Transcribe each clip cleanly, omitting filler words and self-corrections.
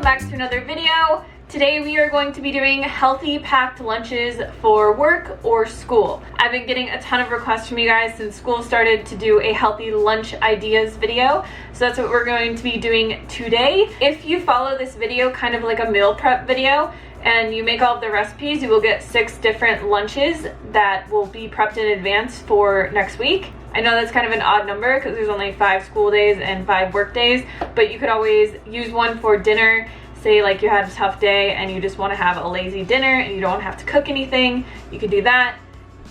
back to another video. Today we are going to be doing healthy packed lunches for work or school. I've been getting a ton of requests from you guys since school started to do a healthy lunch ideas video. So that's what we're going to be doing today. If you follow this video kind of like a meal prep video and you make all of the recipes, you will get 6 different lunches that will be prepped in advance for next week. I know that's kind of an odd number because there's only 5 school days and 5 work days, but you could always use one for dinner. Say like you had a tough day and you just want to have a lazy dinner and you don't have to cook anything, you could do that.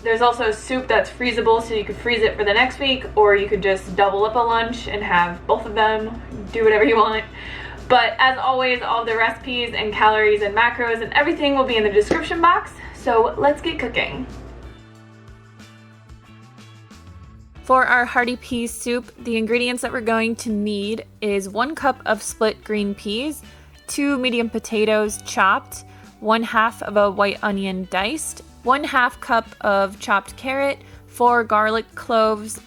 There's also a soup that's freezable, so you could freeze it for the next week, or you could just double up a lunch and have both of them, do whatever you want. But as always, all the recipes and calories and macros and everything will be in the description box, so let's get cooking. For our hearty pea soup, the ingredients that we're going to need is 1 cup of split green peas, 2 medium potatoes chopped, 1/2 of a white onion diced, 1/2 cup of chopped carrot, 4 garlic cloves,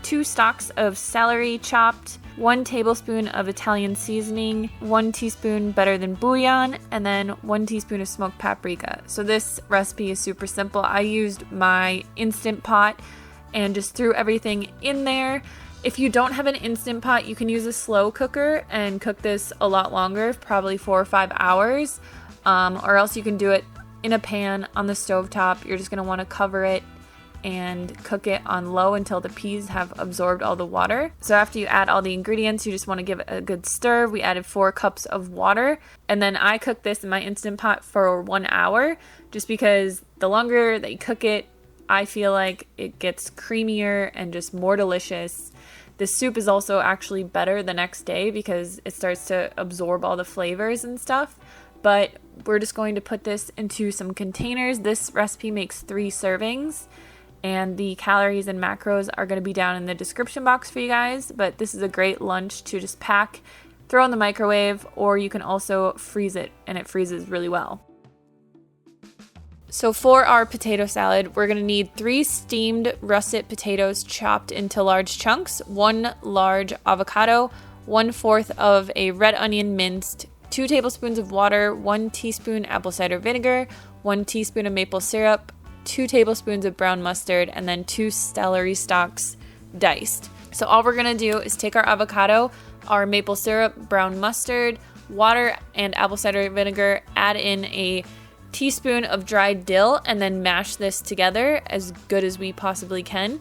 2 stalks of celery chopped, 1 tablespoon of Italian seasoning, 1 teaspoon better than bouillon, and then 1 teaspoon of smoked paprika. So this recipe is super simple. I used my Instant Pot and just threw everything in there. If you don't have an Instant Pot, you can use a slow cooker and cook this a lot longer, probably 4 or 5 hours, or else you can do it in a pan on the stovetop. You're just going to want to cover it and cook it on low until the peas have absorbed all the water. So after you add all the ingredients, you just want to give it a good stir. We added 4 cups of water, and then I cooked this in my Instant Pot for 1 hour, just because the longer that you cook it, I feel like it gets creamier and just more delicious. This soup is also actually better the next day because it starts to absorb all the flavors and stuff. But we're just going to put this into some containers. This recipe makes 3 servings, and the calories and macros are going to be down in the description box for you guys. But this is a great lunch to just pack, throw in the microwave, or you can also freeze it, and it freezes really well. So for our potato salad, we're going to need 3 steamed russet potatoes chopped into large chunks, 1 large avocado, 1/4 of a red onion minced, 2 tablespoons of water, 1 teaspoon apple cider vinegar, 1 teaspoon of maple syrup, 2 tablespoons of brown mustard, and then 2 celery stalks diced. So all we're going to do is take our avocado, our maple syrup, brown mustard, water, and apple cider vinegar, add in a teaspoon of dried dill, and then mash this together as good as we possibly can.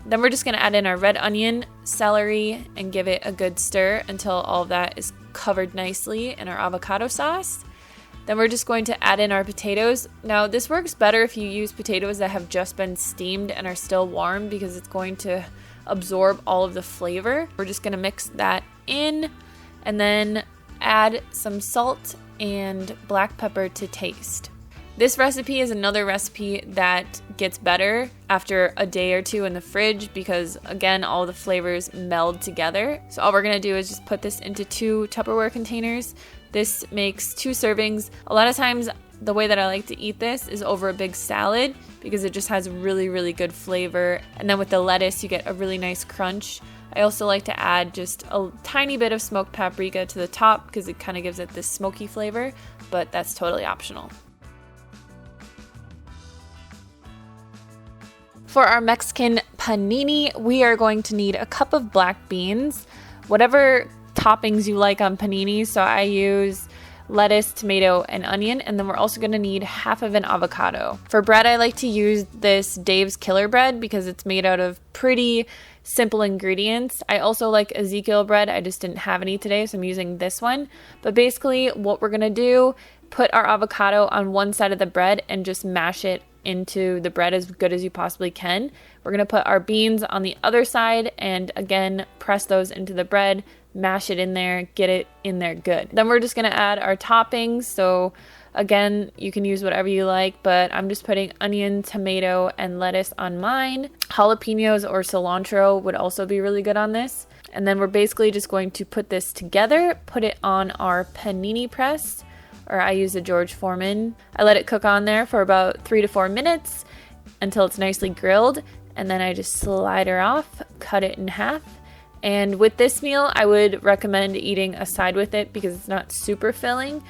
Then we're just going to add in our red onion, celery, and give it a good stir until all of that is covered nicely in our avocado sauce. Then we're just going to add in our potatoes. Now this works better if you use potatoes that have just been steamed and are still warm because it's going to absorb all of the flavor. We're just going to mix that in and then add some salt and black pepper to taste. This recipe is another recipe that gets better after a day or 2 in the fridge because, again, all the flavors meld together. So all we're going to do is just put this into 2 Tupperware containers. This makes 2 servings. A lot of times the way that I like to eat this is over a big salad because it just has really, really good flavor. And then with the lettuce, you get a really nice crunch. I also like to add just a tiny bit of smoked paprika to the top because it kind of gives it this smoky flavor, but that's totally optional. For our Mexican panini, we are going to need a cup of black beans, whatever toppings you like on panini. So I use lettuce, tomato, and onion, and then we're also going to need 1/2 of an avocado. For bread, I like to use this Dave's Killer bread because it's made out of pretty simple ingredients. I also like Ezekiel bread. I just didn't have any today, so I'm using this one. But basically what we're going to do, put our avocado on one side of the bread and just mash it into the bread as good as you possibly can. We're going to put our beans on the other side and again press those into the bread, mash it in there, get it in there good. Then we're just going to add our toppings. So again, you can use whatever you like, but I'm just putting onion, tomato, and lettuce on mine. Jalapenos or cilantro would also be really good on this. And then we're basically just going to put this together, put it on our panini press, or I use a George Foreman. I let it cook on there for about 3 to 4 minutes until it's nicely grilled, and then I just slide her off, cut it in half, And with this meal, I would recommend eating a side with it because it's not super filling.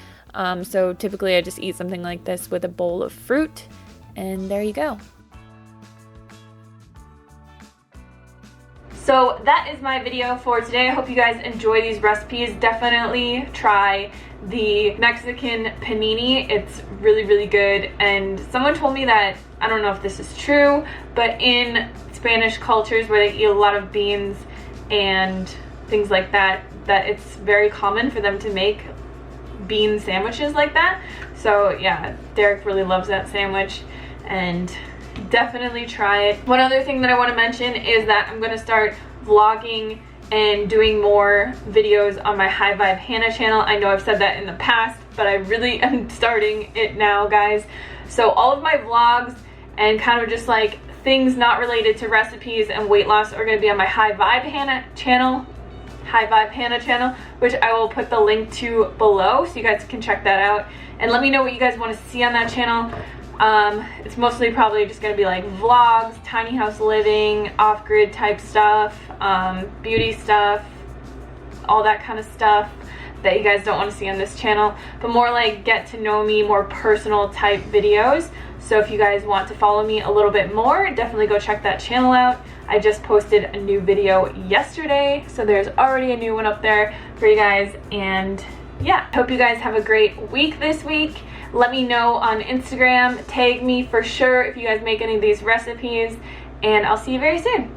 So typically I just eat something like this with a bowl of fruit, and there you go. So that is my video for today. I hope you guys enjoy these recipes. Definitely try the Mexican panini. It's really, really good. And someone told me that, I don't know if this is true, but in Spanish cultures where they eat a lot of beans and things like that, that it's very common for them to make bean sandwiches like that. So yeah, Derek really loves that sandwich, and definitely try it. One other thing that I want to mention is that I'm going to start vlogging and doing more videos on my High Vibe Hannah channel. I know I've said that in the past, but I really am starting it now, guys. So all of my vlogs and kind of just like things not related to recipes and weight loss are going to be on my High Vibe Hannah channel, which I will put the link to below so you guys can check that out. And let me know what you guys want to see on that channel. It's mostly probably just going to be like vlogs, tiny house living, off-grid type stuff, beauty stuff, all that kind of stuff that you guys don't want to see on this channel, but more like get to know me, more personal type videos. So if you guys want to follow me a little bit more, definitely go check that channel out. I just posted a new video yesterday, so there's already a new one up there for you guys. And yeah, hope you guys have a great week this week. Let me know on Instagram, tag me for sure if you guys make any of these recipes, and I'll see you very soon.